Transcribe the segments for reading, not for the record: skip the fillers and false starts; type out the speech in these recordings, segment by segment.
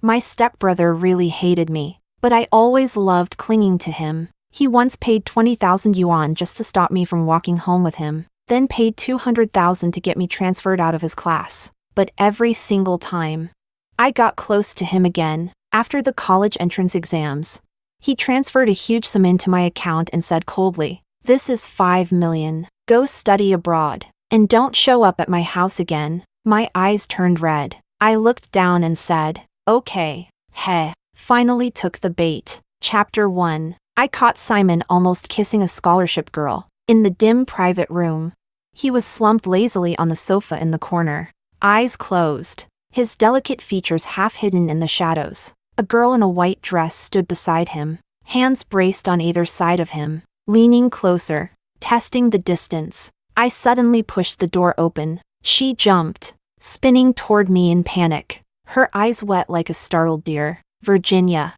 My stepbrother really hated me, but I always loved clinging to him. He once paid 20,000 yuan just to stop me from walking home with him, then paid 200,000 to get me transferred out of his class. But every single time, I got close to him again. After the college entrance exams, he transferred a huge sum into my account and said coldly, "This is 5 million. Go study abroad, and don't show up at my house again." My eyes turned red. I looked down and said, "Okay." Heh. Finally took the bait. Chapter 1. I caught Simon almost kissing a scholarship girl. In the dim private room, he was slumped lazily on the sofa in the corner, eyes closed, his delicate features half hidden in the shadows. A girl in a white dress stood beside him, hands braced on either side of him, leaning closer, testing the distance. I suddenly pushed the door open. She jumped, spinning toward me in panic, her eyes wet like a startled deer. "Virginia."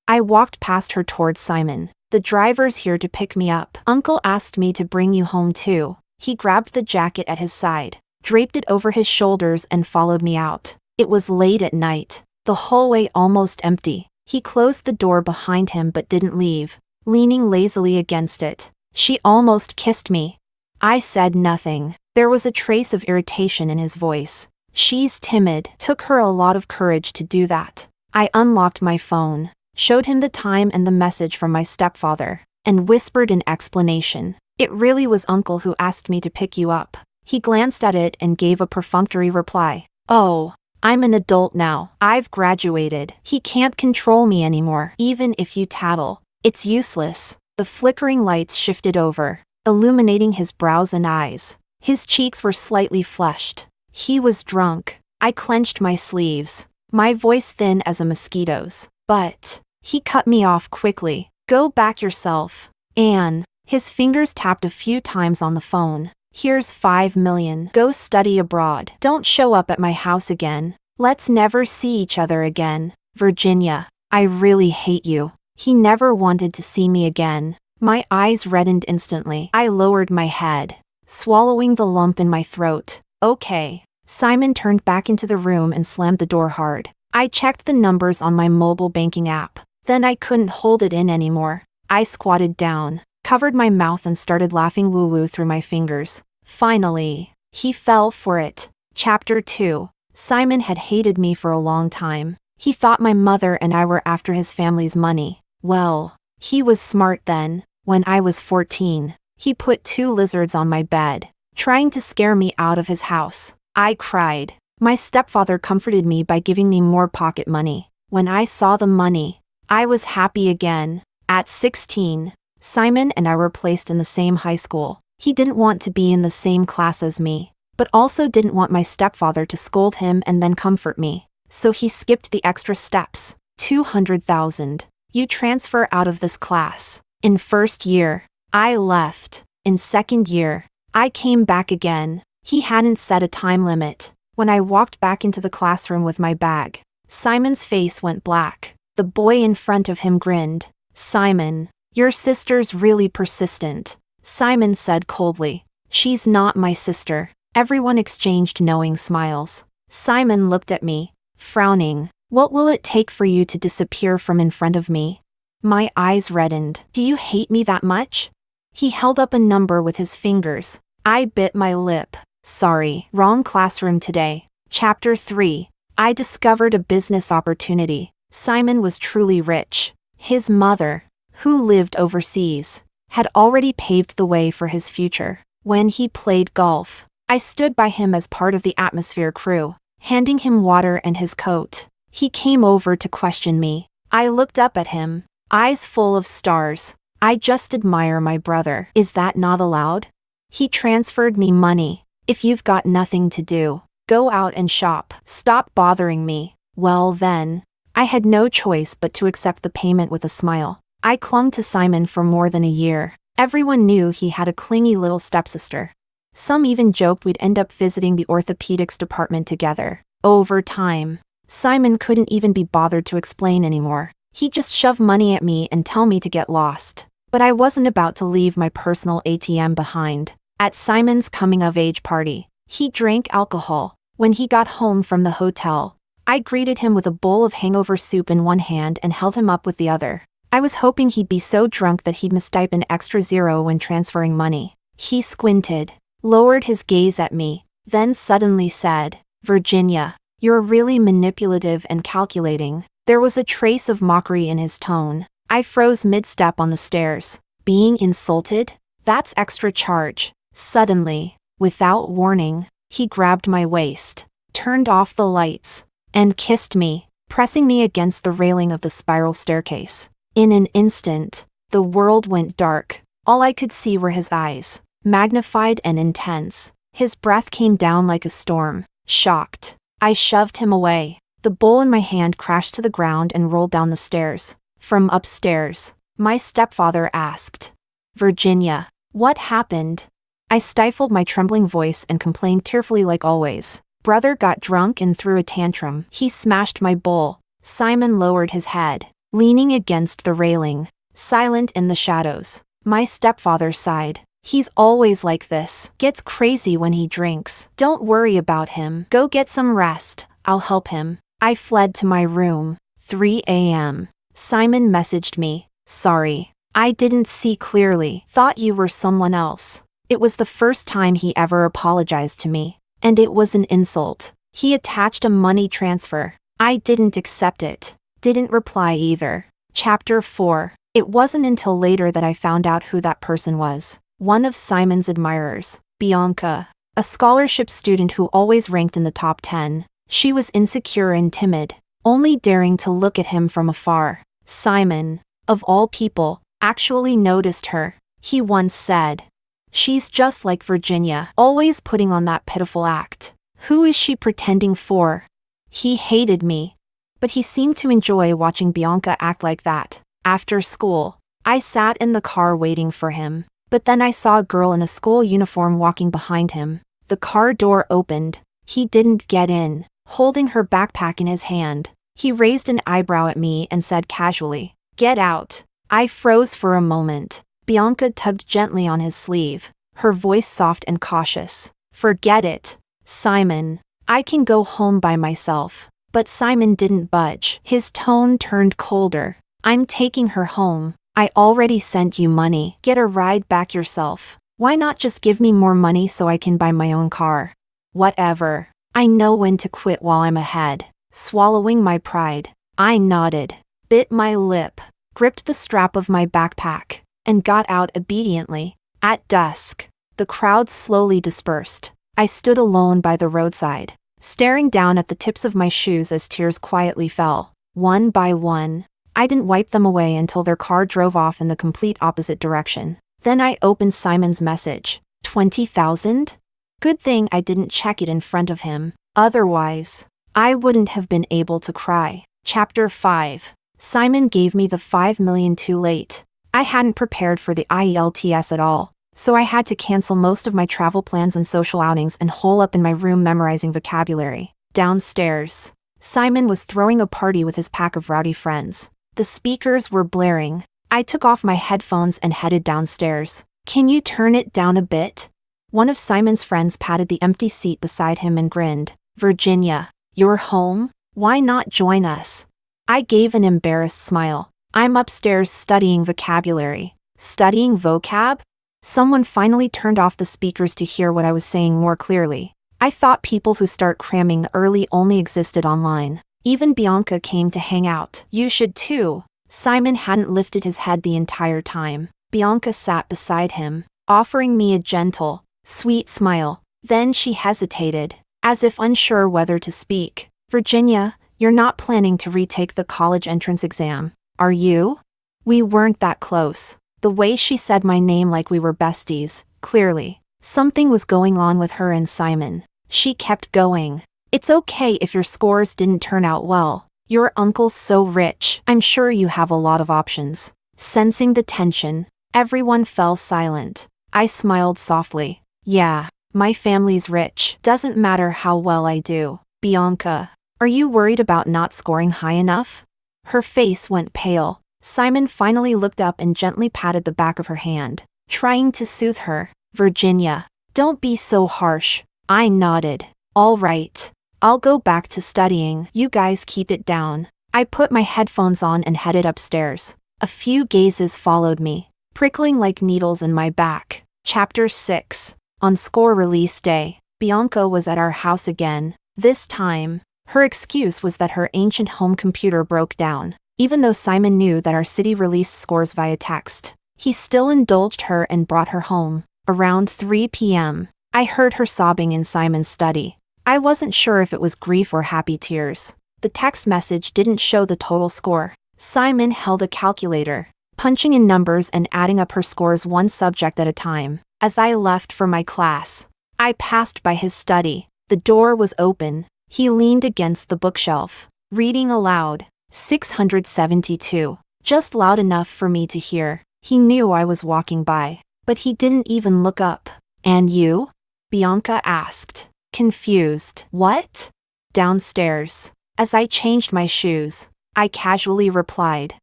I walked past her towards Simon. "The driver's here to pick me up. Uncle asked me to bring you home too." He grabbed the jacket at his side, draped it over his shoulders and followed me out. It was late at night, the hallway almost empty. He closed the door behind him but didn't leave, leaning lazily against it. "She almost kissed me." I said nothing. There was a trace of irritation in his voice. "She's timid. Took her a lot of courage to do that." I unlocked my phone, showed him the time and the message from my stepfather, and whispered in explanation, "It really was Uncle who asked me to pick you up." He glanced at it and gave a perfunctory reply. "Oh, I'm an adult now. I've graduated. He can't control me anymore. Even if you tattle, it's useless." The flickering lights shifted over, illuminating his brows and eyes. His cheeks were slightly flushed. He was drunk. I clenched my sleeves, my voice thin as a mosquito's. "But," he cut me off quickly, "go back yourself, Anne." His fingers tapped a few times on the phone. "Here's 5 million. Go study abroad. Don't show up at my house again. Let's never see each other again. Virginia, I really hate you." He never wanted to see me again. My eyes reddened instantly. I lowered my head, swallowing the lump in my throat. "Okay." Simon turned back into the room and slammed the door hard. I checked the numbers on my mobile banking app. Then I couldn't hold it in anymore. I squatted down, covered my mouth and started laughing woo-woo through my fingers. Finally, he fell for it. Chapter 2. Simon had hated me for a long time. He thought my mother and I were after his family's money. Well, he was smart then. When I was 14, he put 2 lizards on my bed, trying to scare me out of his house. I cried. My stepfather comforted me by giving me more pocket money. When I saw the money, I was happy again. At 16, Simon and I were placed in the same high school. He didn't want to be in the same class as me, but also didn't want my stepfather to scold him and then comfort me. So he skipped the extra steps. 200,000. You transfer out of this class. In first year, I left. In second year, I came back again. He hadn't set a time limit. When I walked back into the classroom with my bag, Simon's face went black. The boy in front of him grinned. "Simon, your sister's really persistent," Simon said coldly. "She's not my sister." Everyone exchanged knowing smiles. Simon looked at me, frowning. "What will it take for you to disappear from in front of me?" My eyes reddened. "Do you hate me that much?" He held up a number with his fingers. I bit my lip. "Sorry, wrong classroom today." Chapter 3. I discovered a business opportunity. Simon was truly rich. His mother, who lived overseas, had already paved the way for his future. When he played golf, I stood by him as part of the atmosphere crew, handing him water and his coat. He came over to question me. I looked up at him, eyes full of stars. "I just admire my brother. Is that not allowed?" He transferred me money. "If you've got nothing to do, go out and shop. Stop bothering me." Well then, I had no choice but to accept the payment with a smile. I clung to Simon for more than a year. Everyone knew he had a clingy little stepsister. Some even joked we'd end up visiting the orthopedics department together. Over time, Simon couldn't even be bothered to explain anymore. He'd just shove money at me and tell me to get lost. But I wasn't about to leave my personal ATM behind. At Simon's coming-of-age party, he drank alcohol. When he got home from the hotel, I greeted him with a bowl of hangover soup in one hand and held him up with the other. I was hoping he'd be so drunk that he'd mistype an extra zero when transferring money. He squinted, lowered his gaze at me, then suddenly said, "Virginia, you're really manipulative and calculating." There was a trace of mockery in his tone. I froze mid-step on the stairs. Being insulted? That's extra charge. Suddenly, without warning, he grabbed my waist, turned off the lights, and kissed me, pressing me against the railing of the spiral staircase. In an instant, the world went dark. All I could see were his eyes, magnified and intense. His breath came down like a storm. Shocked, I shoved him away. The bowl in my hand crashed to the ground and rolled down the stairs. From upstairs, my stepfather asked, "Virginia, what happened?" I stifled my trembling voice and complained tearfully like always. Brother got drunk and threw a tantrum. He smashed my bowl. Simon lowered his head, leaning against the railing, silent in the shadows. My stepfather sighed. "He's always like this. Gets crazy when he drinks. Don't worry about him. Go get some rest. I'll help him." I fled to my room. 3 a.m. Simon messaged me, "Sorry. I didn't see clearly. Thought you were someone else." It was the first time he ever apologized to me. And it was an insult. He attached a money transfer. I didn't accept it. Didn't reply either. Chapter 4. It wasn't until later that I found out who that person was. One of Simon's admirers, Bianca, a scholarship student who always ranked in the top 10. She was insecure and timid, only daring to look at him from afar. Simon, of all people, actually noticed her. He once said, "She's just like Virginia, always putting on that pitiful act. Who is she pretending for?" He hated me, but he seemed to enjoy watching Bianca act like that. After school, I sat in the car waiting for him, but then I saw a girl in a school uniform walking behind him. The car door opened. He didn't get in, holding her backpack in his hand. He raised an eyebrow at me and said casually, "Get out." I froze for a moment. Bianca tugged gently on his sleeve, her voice soft and cautious. "Forget it, Simon. I can go home by myself." But Simon didn't budge. His tone turned colder. "I'm taking her home. I already sent you money. Get a ride back yourself. Why not just give me more money so I can buy my own car?" "Whatever. I know when to quit while I'm ahead." Swallowing my pride, I nodded, bit my lip, gripped the strap of my backpack, and got out obediently. At dusk, the crowd slowly dispersed. I stood alone by the roadside, staring down at the tips of my shoes as tears quietly fell, one by one. I didn't wipe them away until their car drove off in the complete opposite direction. Then I opened Simon's message. 20,000? Good thing I didn't check it in front of him. Otherwise, I wouldn't have been able to cry. Chapter 5. Simon gave me the 5 million too late. I hadn't prepared for the IELTS at all, so I had to cancel most of my travel plans and social outings and hole up in my room memorizing vocabulary. Downstairs, Simon was throwing a party with his pack of rowdy friends. The speakers were blaring. I took off my headphones and headed downstairs. "Can you turn it down a bit?" One of Simon's friends patted the empty seat beside him and grinned. "Virginia, you're home? Why not join us?" I gave an embarrassed smile. "I'm upstairs studying vocabulary." "Studying vocab?" Someone finally turned off the speakers to hear what I was saying more clearly. I thought people who start cramming early only existed online. Even Bianca came to hang out. "You should too." Simon hadn't lifted his head the entire time. Bianca sat beside him, offering me a gentle, sweet smile. Then she hesitated, as if unsure whether to speak. "Virginia, you're not planning to retake the college entrance exam, are you?" We weren't that close. The way she said my name like we were besties, clearly, something was going on with her and Simon. She kept going. "It's okay if your scores didn't turn out well. Your uncle's so rich. I'm sure you have a lot of options." Sensing the tension, everyone fell silent. I smiled softly. "Yeah, my family's rich. Doesn't matter how well I do." "Bianca, are you worried about not scoring high enough?" Her face went pale. Simon finally looked up and gently patted the back of her hand, trying to soothe her. "Virginia, don't be so harsh." I nodded. "All right. I'll go back to studying. You guys keep it down. I put my headphones on and headed upstairs. A few gazes followed me, prickling like needles in my back. Chapter 6. On score release day, Bianca was at our house again. This time, her excuse was that her ancient home computer broke down. Even though Simon knew that our city released scores via text, he still indulged her and brought her home. Around 3 p.m., I heard her sobbing in Simon's study. I wasn't sure if it was grief or happy tears. The text message didn't show the total score. Simon held a calculator, punching in numbers and adding up her scores one subject at a time. As I left for my class, I passed by his study. The door was open. He leaned against the bookshelf, reading aloud. 672. Just loud enough for me to hear. He knew I was walking by, but he didn't even look up. And you? Bianca asked, confused. What? Downstairs. As I changed my shoes, I casually replied.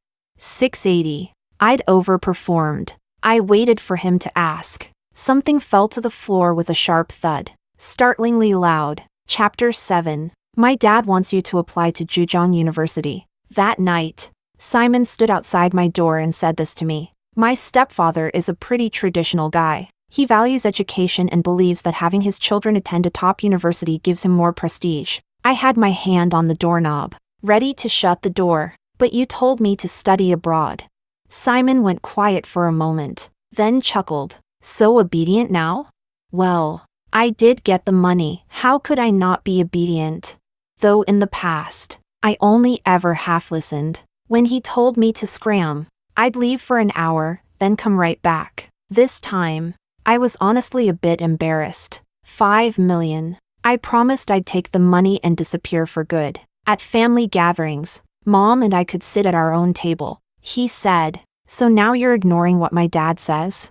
680. I'd overperformed. I waited for him to ask. Something fell to the floor with a sharp thud. Startlingly loud. Chapter 7. My dad wants you to apply to Zhejiang University. That night, Simon stood outside my door and said this to me. My stepfather is a pretty traditional guy. He values education and believes that having his children attend a top university gives him more prestige. I had my hand on the doorknob, ready to shut the door. But you told me to study abroad. Simon went quiet for a moment, then chuckled. So obedient now? Well, I did get the money. How could I not be obedient? Though in the past, I only ever half listened. When he told me to scram, I'd leave for an hour, then come right back. This time, I was honestly a bit embarrassed. 5 million. I promised I'd take the money and disappear for good. At family gatherings, Mom and I could sit at our own table. He said, so now you're ignoring what my dad says?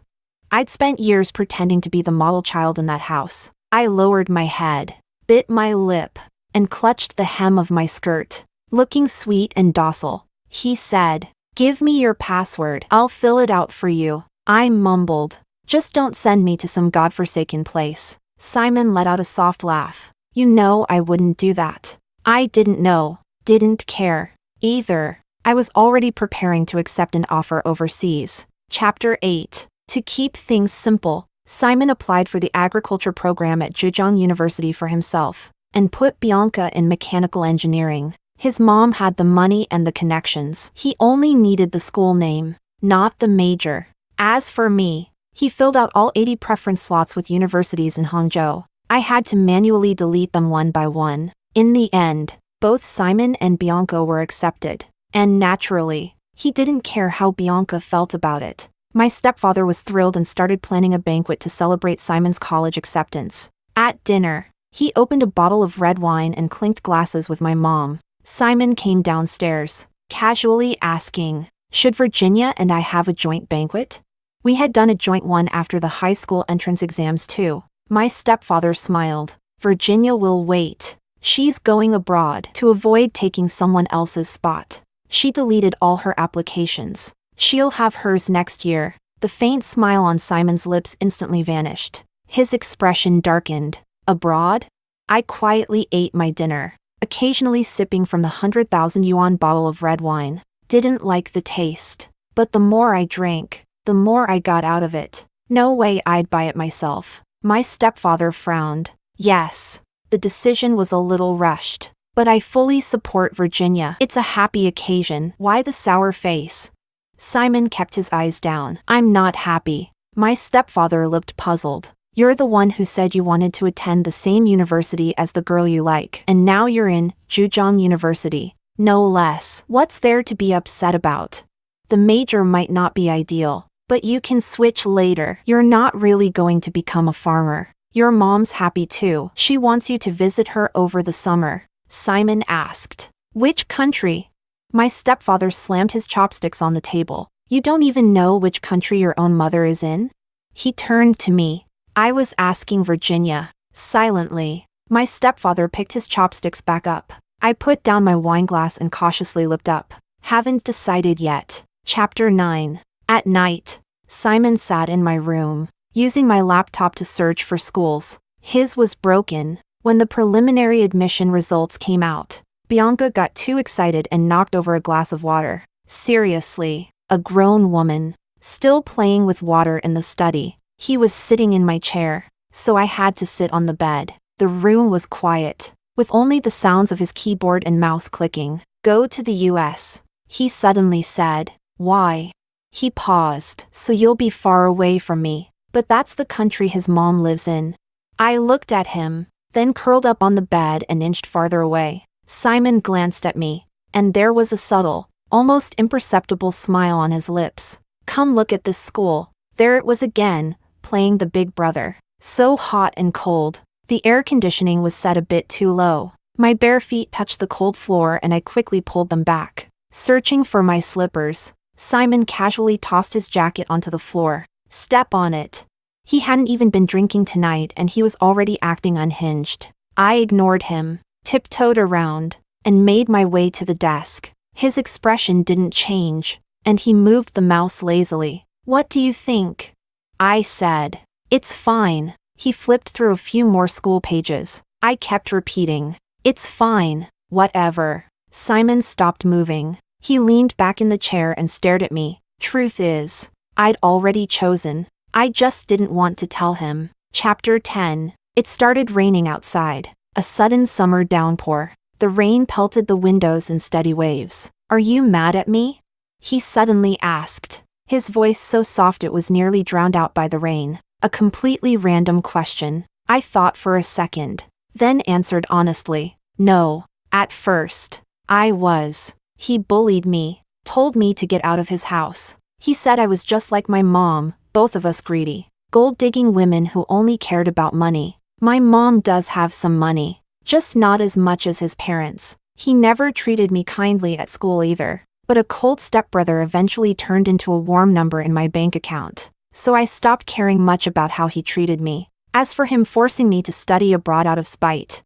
I'd spent years pretending to be the model child in that house. I lowered my head, bit my lip, and clutched the hem of my skirt. Looking sweet and docile, he said, give me your password. I'll fill it out for you. I mumbled, just don't send me to some godforsaken place. Simon let out a soft laugh. You know I wouldn't do that. I didn't know, didn't care, either. I was already preparing to accept an offer overseas. Chapter 8. To keep things simple, Simon applied for the agriculture program at Zhejiang University for himself, and put Bianca in mechanical engineering. His mom had the money and the connections. He only needed the school name, not the major. As for me, he filled out all 80 preference slots with universities in Hangzhou. I had to manually delete them one by one. In the end, both Simon and Bianca were accepted. And naturally, he didn't care how Bianca felt about it. My stepfather was thrilled and started planning a banquet to celebrate Simon's college acceptance. At dinner, he opened a bottle of red wine and clinked glasses with my mom. Simon came downstairs, casually asking, should Virginia and I have a joint banquet? We had done a joint one after the high school entrance exams too. My stepfather smiled. Virginia will wait. She's going abroad to avoid taking someone else's spot. She deleted all her applications. She'll have hers next year. The faint smile on Simon's lips instantly vanished. His expression darkened. Abroad? I quietly ate my dinner, occasionally sipping from the 100,000 yuan bottle of red wine. Didn't like the taste. But the more I drank, the more I got out of it. No way I'd buy it myself. My stepfather frowned. Yes, the decision was a little rushed. But I fully support Virginia. It's a happy occasion. Why the sour face? Simon kept his eyes down. I'm not happy. My stepfather looked puzzled. You're the one who said you wanted to attend the same university as the girl you like. And now you're in Zhejiang University. No less. What's there to be upset about? The major might not be ideal, but you can switch later. You're not really going to become a farmer. Your mom's happy too. She wants you to visit her over the summer. Simon asked. Which country? My stepfather slammed his chopsticks on the table. You don't even know which country your own mother is in? He turned to me. I was asking Virginia. Silently, my stepfather picked his chopsticks back up. I put down my wine glass and cautiously looked up. Haven't decided yet. Chapter 9. At night, Simon sat in my room, using my laptop to search for schools. His was broken, When the preliminary admission results came out, Bianca got too excited and knocked over a glass of water. Seriously, a grown woman, still playing with water in the study. He was sitting in my chair, so I had to sit on the bed. The room was quiet, with only the sounds of his keyboard and mouse clicking. Go to the US, he suddenly said. Why? He paused. So you'll be far away from me. But that's the country his mom lives in. I looked at him, then curled up on the bed and inched farther away. Simon glanced at me, and there was a subtle, almost imperceptible smile on his lips. Come look at this school. There it was again, playing the Big Brother. So hot and cold. The air conditioning was set a bit too low. My bare feet touched the cold floor and I quickly pulled them back. Searching for my slippers, Simon casually tossed his jacket onto the floor. Step on it. He hadn't even been drinking tonight and he was already acting unhinged. I ignored him, tiptoed around, and made my way to the desk. His expression didn't change, and he moved the mouse lazily. What do you think? I said. It's fine. He flipped through a few more school pages. I kept repeating. It's fine, whatever. Simon stopped moving. He leaned back in the chair and stared at me. Truth is, I'd already chosen. I just didn't want to tell him. Chapter 10. It started raining outside. A sudden summer downpour. The rain pelted the windows in steady waves. Are you mad at me? He suddenly asked. His voice so soft it was nearly drowned out by the rain. A completely random question. I thought for a second, then answered honestly. No. At first, I was. He bullied me, told me to get out of his house. He said I was just like my mom, both of us greedy, gold-digging women who only cared about money. My mom does have some money, just not as much as his parents. He never treated me kindly at school either. But a cold stepbrother eventually turned into a warm number in my bank account. So I stopped caring much about how he treated me. As for him forcing me to study abroad out of spite,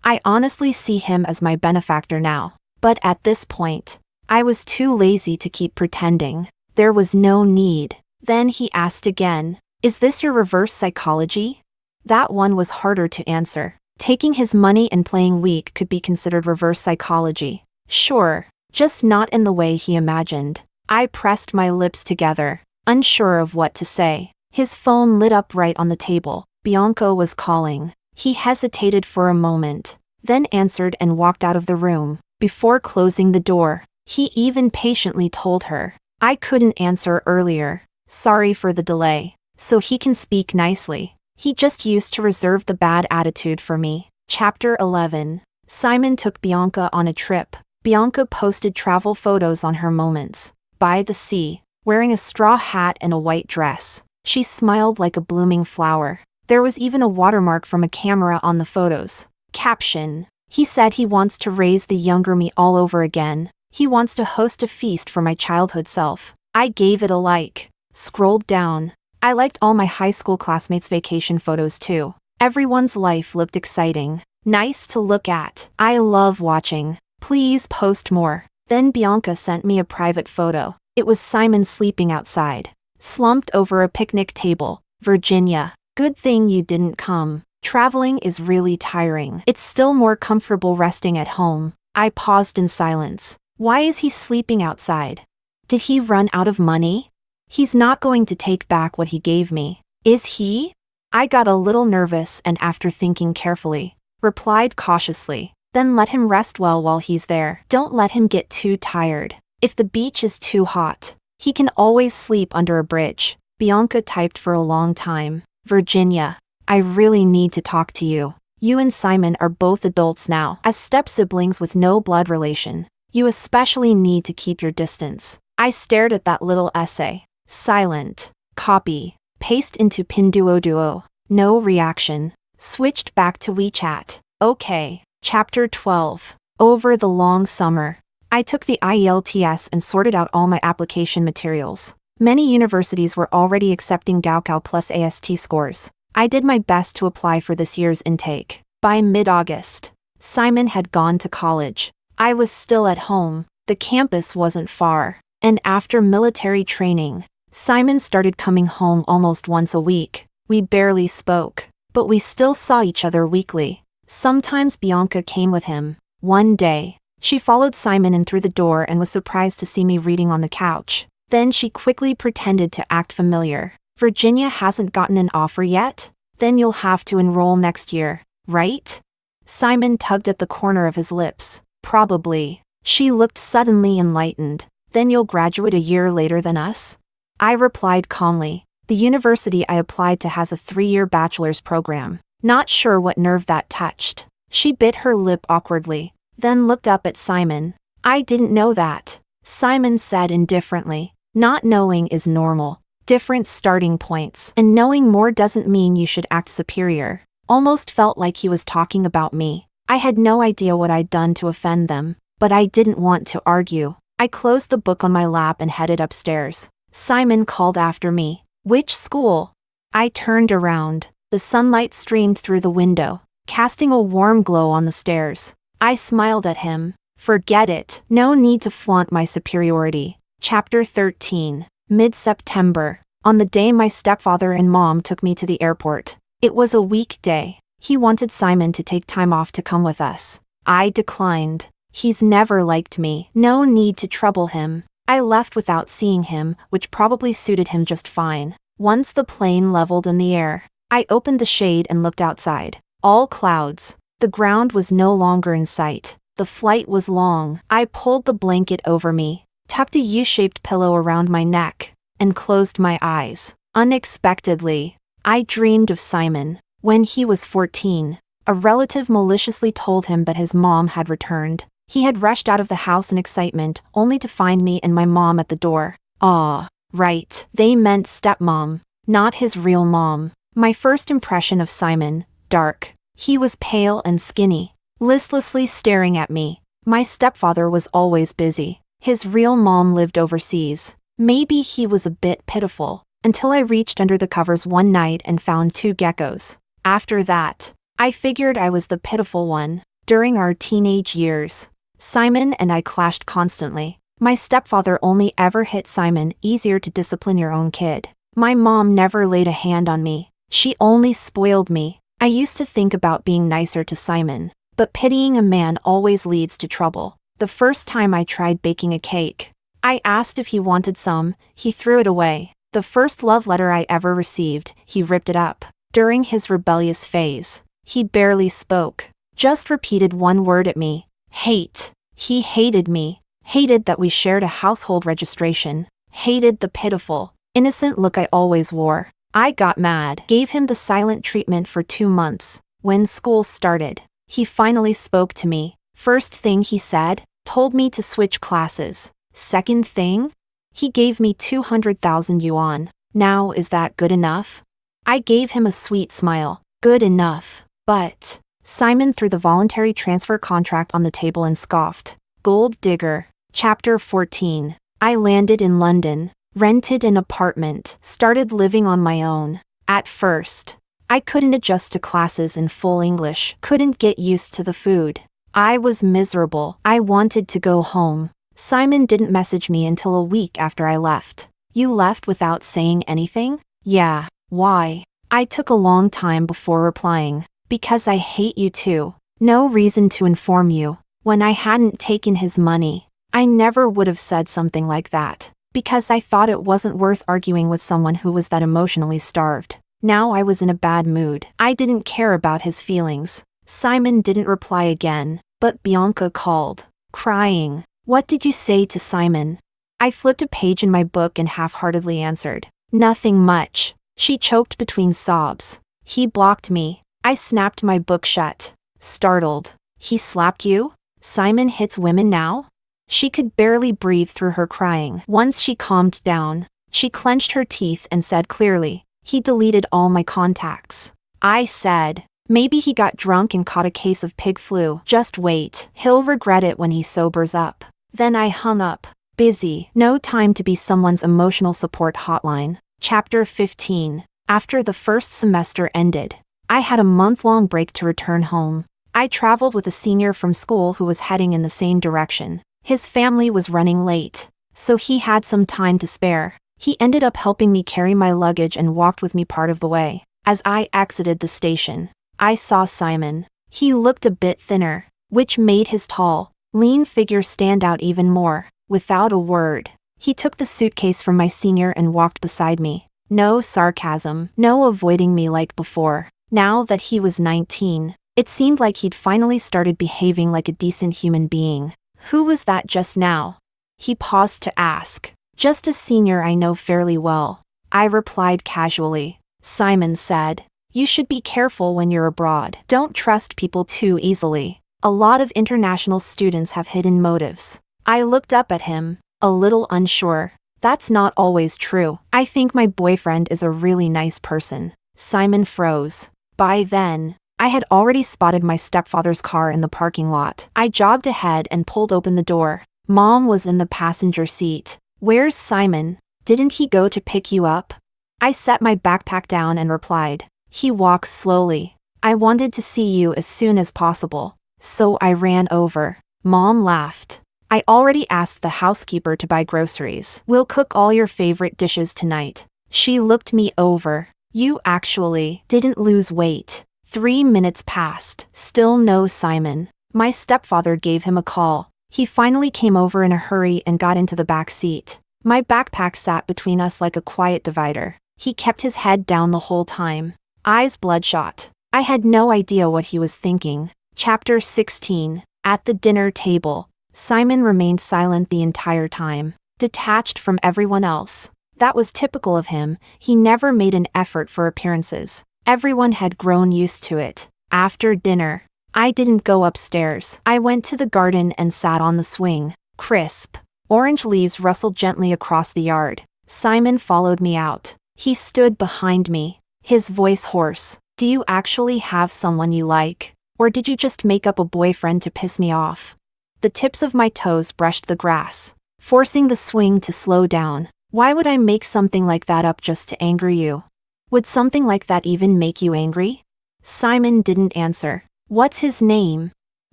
I honestly see him as my benefactor now. But at this point, I was too lazy to keep pretending. There was no need. Then he asked again, is this your reverse psychology? That one was harder to answer. Taking his money and playing weak could be considered reverse psychology. Sure, just not in the way he imagined. I pressed my lips together, unsure of what to say. His phone lit up right on the table. Bianca was calling. He hesitated for a moment, then answered and walked out of the room. Before closing the door, he even patiently told her, I couldn't answer earlier. Sorry for the delay. So he can speak nicely. He just used to reserve the bad attitude for me. Chapter 11. Simon took Bianca on a trip. Bianca posted travel photos on her moments. By the sea, wearing a straw hat and a white dress. She smiled like a blooming flower. There was even a watermark from a camera on the photos. Caption. He said he wants to raise the younger me all over again. He wants to host a feast for my childhood self. I gave it a like. Scrolled down. I liked all my high school classmates' vacation photos too. Everyone's life looked exciting. Nice to look at. I love watching. Please post more. Then Bianca sent me a private photo. It was Simon sleeping outside, slumped over a picnic table. Virginia. Good thing you didn't come. Traveling is really tiring. It's still more comfortable resting at home. I paused in silence. Why is he sleeping outside? Did he run out of money? He's not going to take back what he gave me. Is he? I got a little nervous and after thinking carefully, replied cautiously. Then let him rest well while he's there. Don't let him get too tired. If the beach is too hot, he can always sleep under a bridge. Bianca typed for a long time. Virginia, I really need to talk to you. You and Simon are both adults now. As step-siblings with no blood relation, you especially need to keep your distance. I stared at that little essay. Silent. Copy. Paste into Pinduoduo. No reaction. Switched back to WeChat. Okay. Chapter 12. Over the long summer, I took the IELTS and sorted out all my application materials. Many universities were already accepting Gaokao plus AST scores. I did my best to apply for this year's intake. By mid-August, Simon had gone to college. I was still at home. The campus wasn't far. And after military training, Simon started coming home almost once a week. We barely spoke, but we still saw each other weekly. Sometimes Bianca came with him. One day, she followed Simon in through the door and was surprised to see me reading on the couch. Then she quickly pretended to act familiar. Virginia hasn't gotten an offer yet? Then you'll have to enroll next year, right? Simon tugged at the corner of his lips. Probably. She looked suddenly enlightened. Then you'll graduate a year later than us? I replied calmly. The university I applied to has a 3-year bachelor's program. Not sure what nerve that touched. She bit her lip awkwardly, then looked up at Simon. I didn't know that. Simon said indifferently. Not knowing is normal. Different starting points. And knowing more doesn't mean you should act superior. Almost felt like he was talking about me. I had no idea what I'd done to offend them, but I didn't want to argue. I closed the book on my lap and headed upstairs. Simon called after me. Which school? I turned around. The sunlight streamed through the window, casting a warm glow on the stairs. I smiled at him. Forget it. No need to flaunt my superiority. Chapter 13. Mid-September. On the day my stepfather and mom took me to the airport. It was a weekday. He wanted Simon to take time off to come with us. I declined. He's never liked me. No need to trouble him. I left without seeing him, which probably suited him just fine. Once the plane leveled in the air, I opened the shade and looked outside. All clouds. The ground was no longer in sight. The flight was long. I pulled the blanket over me, tucked a U-shaped pillow around my neck, and closed my eyes. Unexpectedly, I dreamed of Simon. When he was 14, a relative maliciously told him that his mom had returned. He had rushed out of the house in excitement, only to find me and my mom at the door. Ah, right. They meant stepmom, not his real mom. My first impression of Simon, dark. He was pale and skinny, listlessly staring at me. My stepfather was always busy. His real mom lived overseas. Maybe he was a bit pitiful, until I reached under the covers one night and found 2 geckos. After that, I figured I was the pitiful one. During our teenage years, Simon and I clashed constantly. My stepfather only ever hit Simon. Easier to discipline your own kid. My mom never laid a hand on me. She only spoiled me. I used to think about being nicer to Simon, but pitying a man always leads to trouble. The first time I tried baking a cake, I asked if he wanted some. He threw it away. The first love letter I ever received, he ripped it up. During his rebellious phase, he barely spoke, just repeated one word at me. Hate. He hated me. Hated that we shared a household registration. Hated the pitiful, innocent look I always wore. I got mad. Gave him the silent treatment for 2 months. When school started, he finally spoke to me. First thing he said, told me to switch classes. Second thing, he gave me 200,000 yuan. Now is that good enough? I gave him a sweet smile. Good enough. But Simon threw the voluntary transfer contract on the table and scoffed. Gold digger. Chapter 14. I landed in London, rented an apartment, started living on my own. At first, I couldn't adjust to classes in full English, couldn't get used to the food. I was miserable. I wanted to go home. Simon didn't message me until a week after I left. You left without saying anything? Yeah. Why? I took a long time before replying. Because I hate you too. No reason to inform you. When I hadn't taken his money, I never would have said something like that. Because I thought it wasn't worth arguing with someone who was that emotionally starved. Now I was in a bad mood. I didn't care about his feelings. Simon didn't reply again, but Bianca called, crying. What did you say to Simon? I flipped a page in my book and half-heartedly answered. Nothing much. She choked between sobs. He blocked me. I snapped my book shut. Startled. He slapped you? Simon hits women now? She could barely breathe through her crying. Once she calmed down, she clenched her teeth and said clearly, he deleted all my contacts. I said, maybe he got drunk and caught a case of pig flu. Just wait. He'll regret it when he sobers up. Then I hung up. Busy. No time to be someone's emotional support hotline. Chapter 15. After the first semester ended, I had a month-long break to return home. I traveled with a senior from school who was heading in the same direction. His family was running late, so he had some time to spare. He ended up helping me carry my luggage and walked with me part of the way. As I exited the station, I saw Simon. He looked a bit thinner, which made his tall, lean figure stand out even more. Without a word, he took the suitcase from my senior and walked beside me. No sarcasm, no avoiding me like before. Now that he was 19, it seemed like he'd finally started behaving like a decent human being. Who was that just now? He paused to ask. Just a senior I know fairly well. I replied casually. Simon said, you should be careful when you're abroad. Don't trust people too easily. A lot of international students have hidden motives. I looked up at him, a little unsure. That's not always true. I think my boyfriend is a really nice person. Simon froze. By then, I had already spotted my stepfather's car in the parking lot. I jogged ahead and pulled open the door. Mom was in the passenger seat. Where's Simon? Didn't he go to pick you up? I set my backpack down and replied. He walks slowly. I wanted to see you as soon as possible, so I ran over. Mom laughed. I already asked the housekeeper to buy groceries. We'll cook all your favorite dishes tonight. She looked me over. You actually didn't lose weight. 3 minutes passed. Still no Simon. My stepfather gave him a call. He finally came over in a hurry and got into the back seat. My backpack sat between us like a quiet divider. He kept his head down the whole time, eyes bloodshot. I had no idea what he was thinking. Chapter 16. At the dinner table, Simon remained silent the entire time, detached from everyone else. That was typical of him. He never made an effort for appearances. Everyone had grown used to it. After dinner, I didn't go upstairs. I went to the garden and sat on the swing. Crisp, orange leaves rustled gently across the yard. Simon followed me out. He stood behind me, his voice hoarse. Do you actually have someone you like? Or did you just make up a boyfriend to piss me off? The tips of my toes brushed the grass, forcing the swing to slow down. Why would I make something like that up just to anger you? Would something like that even make you angry? Simon didn't answer. What's his name?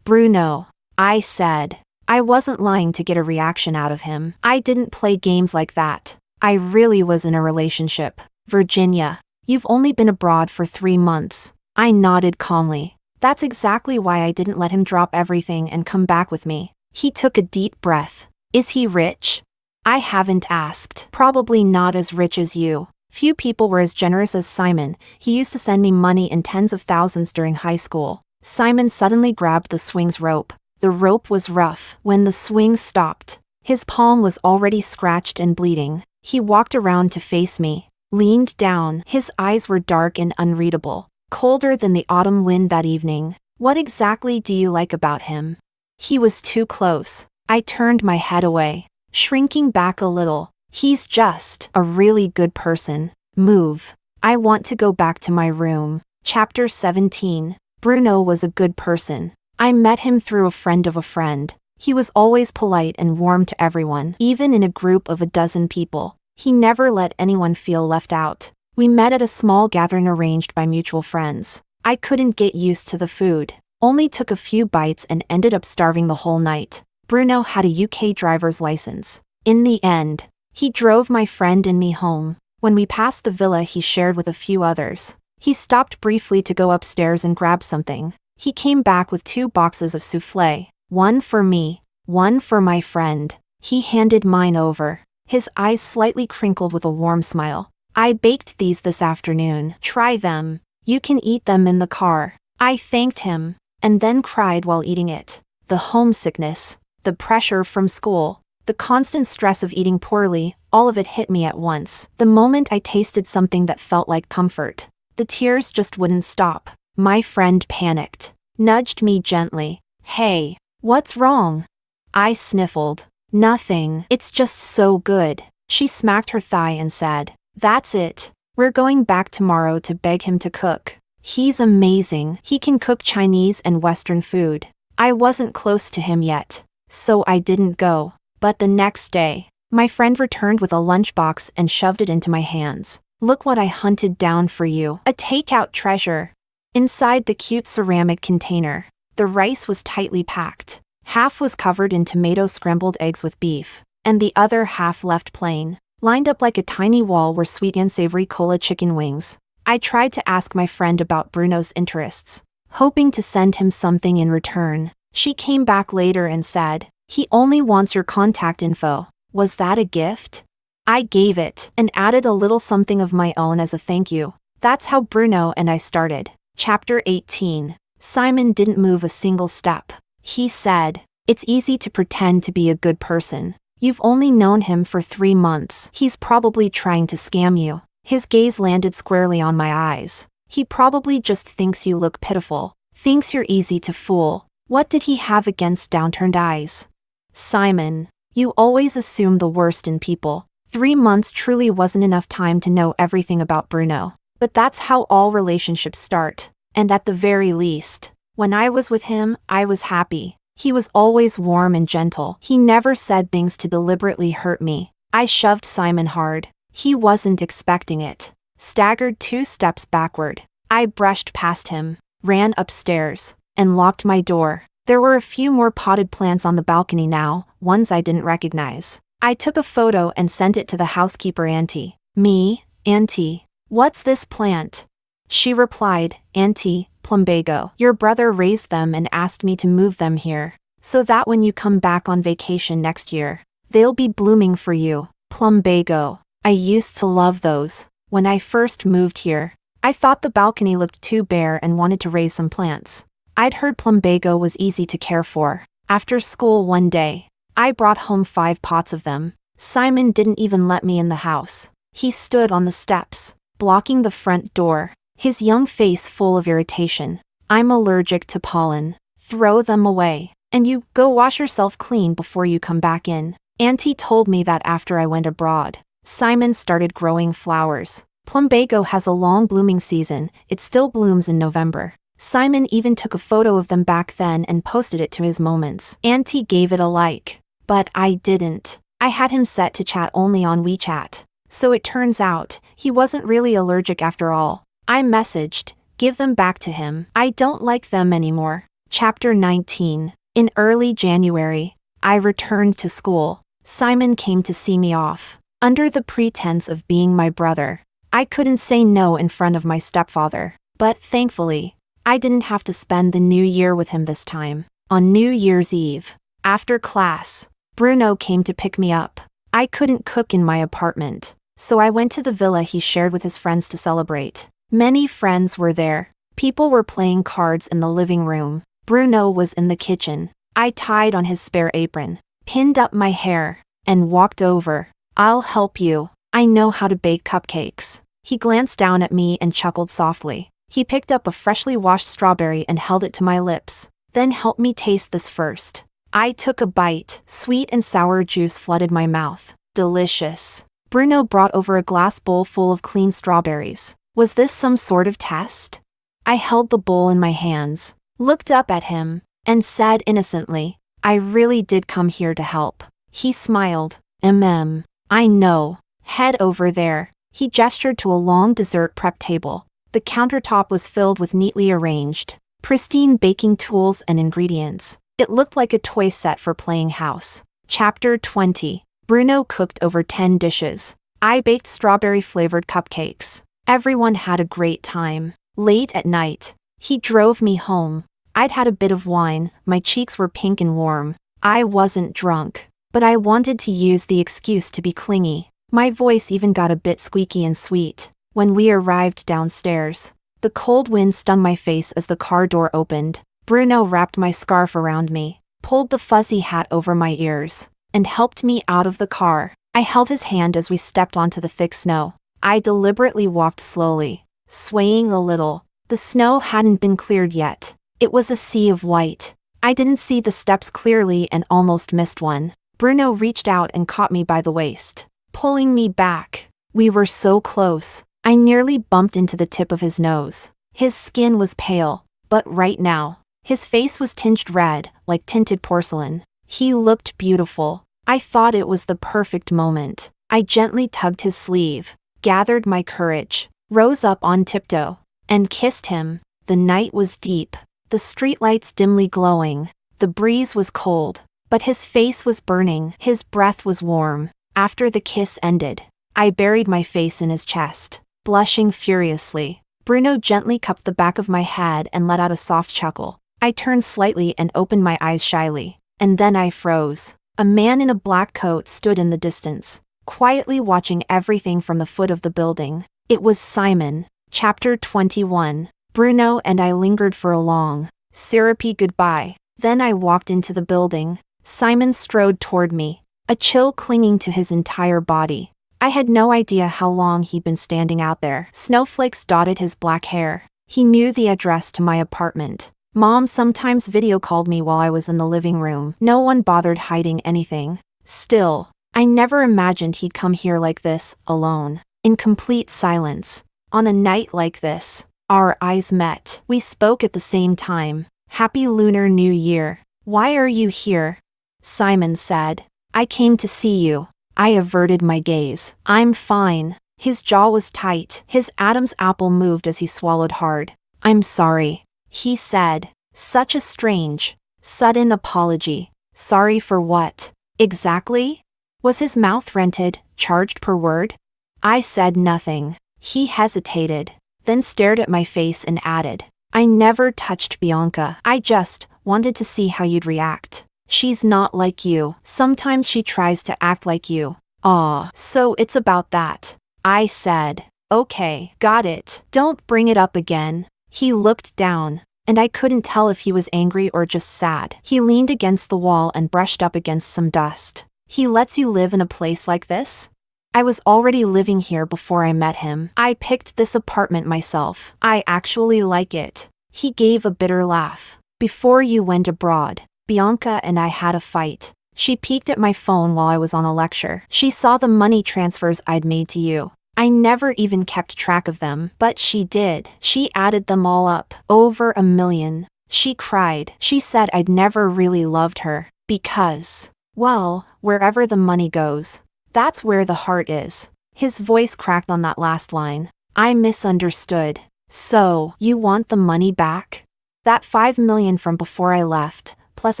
Bruno, I said. I wasn't lying to get a reaction out of him. I didn't play games like that. I really was in a relationship. Virginia, you've only been abroad for 3 months. I nodded calmly. That's exactly why I didn't let him drop everything and come back with me. He took a deep breath. Is he rich? I haven't asked. Probably not as rich as you. Few people were as generous as Simon. He used to send me money in tens of thousands during high school. Simon suddenly grabbed the swing's rope. The rope was rough. When the swing stopped, his palm was already scratched and bleeding. He walked around to face me, leaned down. His eyes were dark and unreadable, colder than the autumn wind that evening. What exactly do you like about him? He was too close. I turned my head away, shrinking back a little. He's just a really good person. Move. I want to go back to my room. Chapter 17. Bruno was a good person. I met him through a friend of a friend. He was always polite and warm to everyone, even in a group of a dozen people. He never let anyone feel left out. We met at a small gathering arranged by mutual friends. I couldn't get used to the food, only took a few bites and ended up starving the whole night. Bruno had a UK driver's license. In the end, he drove my friend and me home. When we passed the villa he shared with a few others, he stopped briefly to go upstairs and grab something. He came back with 2 boxes of soufflé, one for me, one for my friend. He handed mine over, his eyes slightly crinkled with a warm smile. I baked these this afternoon. Try them. You can eat them in the car. I thanked him, and then cried while eating it. The homesickness, the pressure from school, the constant stress of eating poorly, all of it hit me at once. The moment I tasted something that felt like comfort, the tears just wouldn't stop. My friend panicked, nudged me gently. Hey, what's wrong? I sniffled. Nothing. It's just so good. She smacked her thigh and said, that's it. We're going back tomorrow to beg him to cook. He's amazing. He can cook Chinese and Western food. I wasn't close to him yet, so I didn't go. But the next day, my friend returned with a lunchbox and shoved it into my hands. Look what I hunted down for you. A takeout treasure. Inside the cute ceramic container, the rice was tightly packed. Half was covered in tomato scrambled eggs with beef, and the other half left plain. Lined up like a tiny wall were sweet and savory cola chicken wings. I tried to ask my friend about Bruno's interests. hoping to send him something in return. She came back later and said, "He only wants your contact info." Was that a gift? I gave it and added a little something of my own as a thank you. That's how Bruno and I started. Chapter 18. Simon didn't move a single step. He said, "It's easy to pretend to be a good person. You've only known him for 3 months. He's probably trying to scam you." His gaze landed squarely on my eyes. "He probably just thinks you look pitiful, thinks you're easy to fool." What did he have against downturned eyes? Simon, you always assume the worst in people. 3 months truly wasn't enough time to know everything about Bruno. But that's how all relationships start. And at the very least, when I was with him, I was happy. He was always warm and gentle. He never said things to deliberately hurt me. I shoved Simon hard. He wasn't expecting it. Staggered 2 steps backward. I brushed past him, ran upstairs, and locked my door. There were a few more potted plants on the balcony now, ones I didn't recognize. I took a photo and sent it to the housekeeper auntie. "Me, auntie, what's this plant?" She replied, "Auntie, plumbago. Your brother raised them and asked me to move them here, so that when you come back on vacation next year, they'll be blooming for you." Plumbago. I used to love those. When I first moved here, I thought the balcony looked too bare and wanted to raise some plants. I'd heard plumbago was easy to care for. After school one day, I brought home 5 pots of them. Simon didn't even let me in the house. He stood on the steps, blocking the front door, his young face full of irritation. "I'm allergic to pollen. Throw them away. And you, go wash yourself clean before you come back in." Auntie told me that after I went abroad, Simon started growing flowers. Plumbago has a long blooming season. It still blooms in November. Simon even took a photo of them back then and posted it to his moments. Auntie gave it a like. But I didn't. I had him set to chat only on WeChat. So it turns out, he wasn't really allergic after all. I messaged, "Give them back to him. I don't like them anymore." Chapter 19. In early January, I returned to school. Simon came to see me off. Under the pretense of being my brother, I couldn't say no in front of my stepfather. But thankfully, I didn't have to spend the new year with him this time. On New Year's Eve, after class, Bruno came to pick me up. I couldn't cook in my apartment, so I went to the villa he shared with his friends to celebrate. Many friends were there. People were playing cards in the living room. Bruno was in the kitchen. I tied on his spare apron, pinned up my hair, and walked over. "I'll help you. I know how to bake cupcakes." He glanced down at me and chuckled softly. He picked up a freshly washed strawberry and held it to my lips. "Then help me taste this first." I took a bite. Sweet and sour juice flooded my mouth. Delicious. Bruno brought over a glass bowl full of clean strawberries. Was this some sort of test? I held the bowl in my hands, looked up at him, and said innocently, "I really did come here to help." He smiled. I know. Head over there." He gestured to a long dessert prep table. The countertop was filled with neatly arranged, pristine baking tools and ingredients. It looked like a toy set for playing house. Chapter 20. Bruno cooked over 10 dishes. I baked strawberry-flavored cupcakes. Everyone had a great time. Late at night, he drove me home. I'd had a bit of wine, my cheeks were pink and warm. I wasn't drunk, but I wanted to use the excuse to be clingy. My voice even got a bit squeaky and sweet. When we arrived downstairs, the cold wind stung my face as the car door opened. Bruno wrapped my scarf around me, pulled the fuzzy hat over my ears, and helped me out of the car. I held his hand as we stepped onto the thick snow. I deliberately walked slowly, swaying a little. The snow hadn't been cleared yet. It was a sea of white. I didn't see the steps clearly and almost missed one. Bruno reached out and caught me by the waist, pulling me back. We were so close. I nearly bumped into the tip of his nose. His skin was pale, but right now, his face was tinged red, like tinted porcelain. He looked beautiful. I thought it was the perfect moment. I gently tugged his sleeve, gathered my courage, rose up on tiptoe, and kissed him. The night was deep, the streetlights dimly glowing. The breeze was cold, but his face was burning. His breath was warm. After the kiss ended, I buried my face in his chest, blushing furiously. Bruno gently cupped the back of my head and let out a soft chuckle. I turned slightly and opened my eyes shyly. And then I froze. A man in a black coat stood in the distance, quietly watching everything from the foot of the building. It was Simon. Chapter 21. Bruno and I lingered for a long, syrupy goodbye. Then I walked into the building. Simon strode toward me, a chill clinging to his entire body. I had no idea how long he'd been standing out there. Snowflakes dotted his black hair. He knew the address to my apartment. Mom sometimes video called me while I was in the living room. No one bothered hiding anything. Still, I never imagined he'd come here like this, alone, in complete silence. On a night like this, our eyes met. We spoke at the same time. Happy Lunar New Year. Why are you here? Simon said. I came to see you. I averted my gaze. I'm fine. His jaw was tight. His Adam's apple moved as he swallowed hard. I'm sorry, he said. Such a strange, sudden apology. Sorry for what? Exactly? Was his mouth rented, charged per word? I said nothing. He hesitated, then stared at my face and added, I never touched Bianca. I just wanted to see how you'd react. She's not like you. Sometimes she tries to act like you. Aw, so it's about that. I said, okay, got it. Don't bring it up again. He looked down, and I couldn't tell if he was angry or just sad. He leaned against the wall and brushed up against some dust. He lets you live in a place like this? I was already living here before I met him. I picked this apartment myself. I actually like it. He gave a bitter laugh. Before you went abroad, Bianca and I had a fight. She peeked at my phone while I was on a lecture. She saw the money transfers I'd made to you. I never even kept track of them, but she did. She added them all up. Over 1 million. She cried. She said I'd never really loved her. Because, well, wherever the money goes, that's where the heart is. His voice cracked on that last line. I misunderstood. So, you want the money back? That 5 million from before I left, plus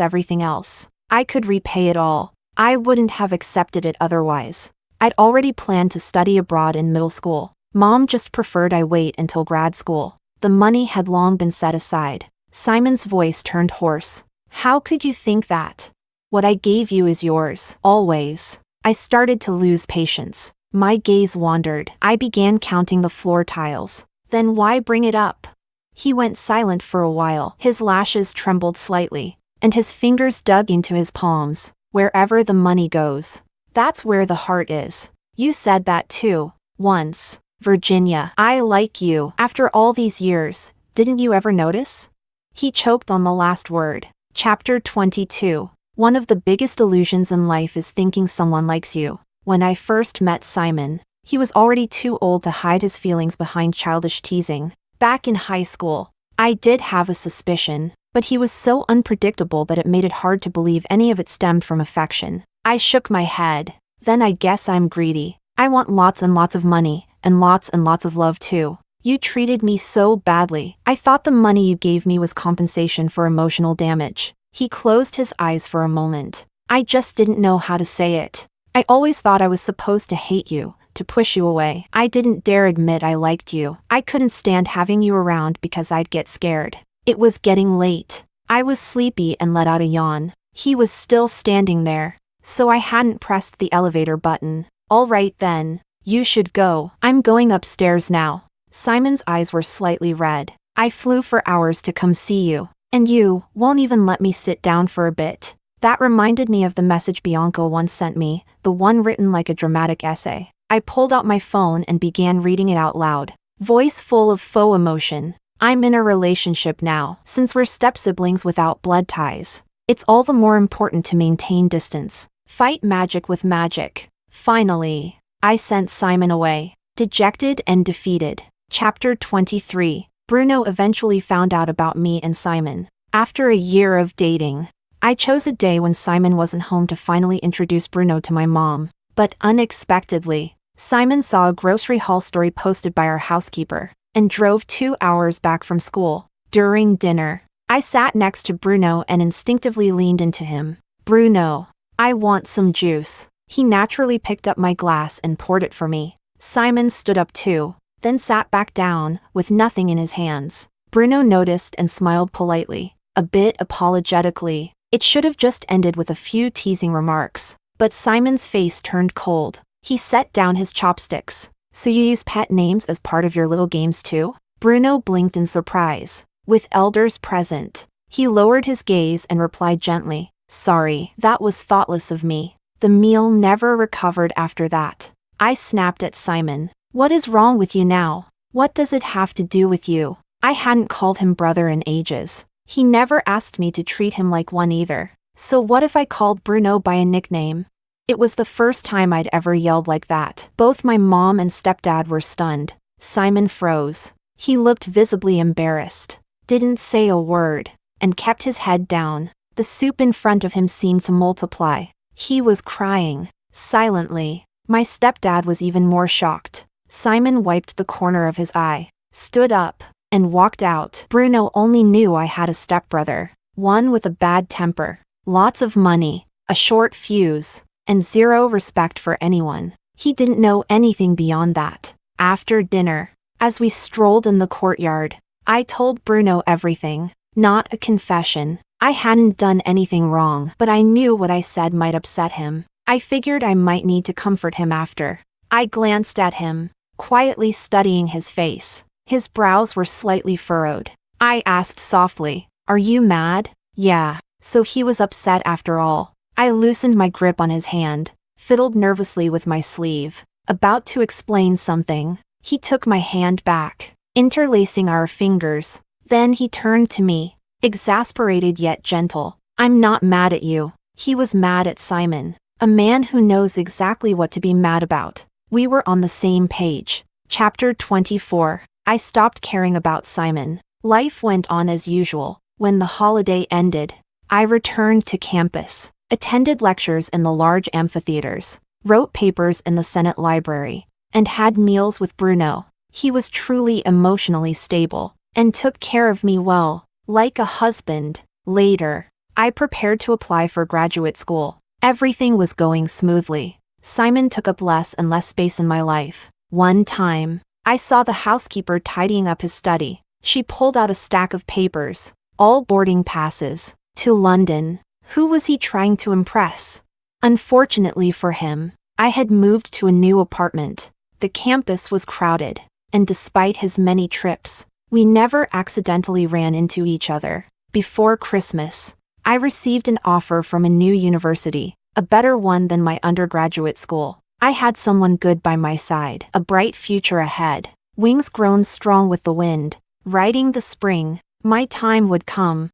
everything else. I could repay it all. I wouldn't have accepted it otherwise. I'd already planned to study abroad in middle school. Mom just preferred I wait until grad school. The money had long been set aside. Simon's voice turned hoarse. How could you think that? What I gave you is yours, always. I started to lose patience. My gaze wandered. I began counting the floor tiles. Then why bring it up? He went silent for a while. His lashes trembled slightly, and his fingers dug into his palms. Wherever the money goes, that's where the heart is. You said that too, once. Virginia, I like you. After all these years, didn't you ever notice? He choked on the last word. Chapter 22. One of the biggest illusions in life is thinking someone likes you. When I first met Simon, he was already too old to hide his feelings behind childish teasing. Back in high school, I did have a suspicion, but he was so unpredictable that it made it hard to believe any of it stemmed from affection. I shook my head. Then I guess I'm greedy. I want lots and lots of money, and lots of love too. You treated me so badly. I thought the money you gave me was compensation for emotional damage. He closed his eyes for a moment. I just didn't know how to say it. I always thought I was supposed to hate you, to push you away. I didn't dare admit I liked you. I couldn't stand having you around because I'd get scared. It was getting late. I was sleepy and let out a yawn. He was still standing there, so I hadn't pressed the elevator button. All right then, you should go. I'm going upstairs now. Simon's eyes were slightly red. I flew for hours to come see you, and you won't even let me sit down for a bit. That reminded me of the message Bianca once sent me, the one written like a dramatic essay. I pulled out my phone and began reading it out loud, voice full of faux emotion. I'm in a relationship now. Since we're step-siblings without blood ties, it's all the more important to maintain distance. Fight magic with magic. Finally, I sent Simon away, dejected and defeated. Chapter 23. Bruno eventually found out about me and Simon. After a year of dating, I chose a day when Simon wasn't home to finally introduce Bruno to my mom. But unexpectedly, Simon saw a grocery haul story posted by our housekeeper, and drove 2 hours back from school. During dinner, I sat next to Bruno and instinctively leaned into him. Bruno, I want some juice. He naturally picked up my glass and poured it for me. Simon stood up too, then sat back down, with nothing in his hands. Bruno noticed and smiled politely, a bit apologetically. It should have just ended with a few teasing remarks. But Simon's face turned cold. He set down his chopsticks. So you use pet names as part of your little games too? Bruno blinked in surprise. With elders present, he lowered his gaze and replied gently, "Sorry, that was thoughtless of me." The meal never recovered after that. I snapped at Simon. "What is wrong with you now? What does it have to do with you?" I hadn't called him brother in ages. He never asked me to treat him like one either. So what if I called Bruno by a nickname? It was the first time I'd ever yelled like that. Both my mom and stepdad were stunned. Simon froze. He looked visibly embarrassed, didn't say a word, and kept his head down. The soup in front of him seemed to multiply. He was crying, silently. My stepdad was even more shocked. Simon wiped the corner of his eye, stood up, and walked out. Bruno only knew I had a stepbrother, one with a bad temper, lots of money, a short fuse, and zero respect for anyone. He didn't know anything beyond that. After dinner, as we strolled in the courtyard, I told Bruno everything. Not a confession. I hadn't done anything wrong, but I knew what I said might upset him. I figured I might need to comfort him after. I glanced at him, quietly studying his face. His brows were slightly furrowed. I asked softly, "Are you mad?" "Yeah." So he was upset after all. I loosened my grip on his hand, fiddled nervously with my sleeve, about to explain something. He took my hand back, interlacing our fingers. Then he turned to me, exasperated yet gentle. "I'm not mad at you." He was mad at Simon, a man who knows exactly what to be mad about. We were on the same page. Chapter 24. I stopped caring about Simon. Life went on as usual. When the holiday ended, I returned to campus, attended lectures in the large amphitheaters, wrote papers in the Senate library, and had meals with Bruno. He was truly emotionally stable, and took care of me well, like a husband. Later, I prepared to apply for graduate school. Everything was going smoothly. Simon took up less and less space in my life. One time, I saw the housekeeper tidying up his study. She pulled out a stack of papers, all boarding passes, to London. Who was he trying to impress? Unfortunately for him, I had moved to a new apartment. The campus was crowded, and despite his many trips, we never accidentally ran into each other. Before Christmas, I received an offer from a new university, a better one than my undergraduate school. I had someone good by my side, a bright future ahead, wings grown strong with the wind, riding the spring. My time would come.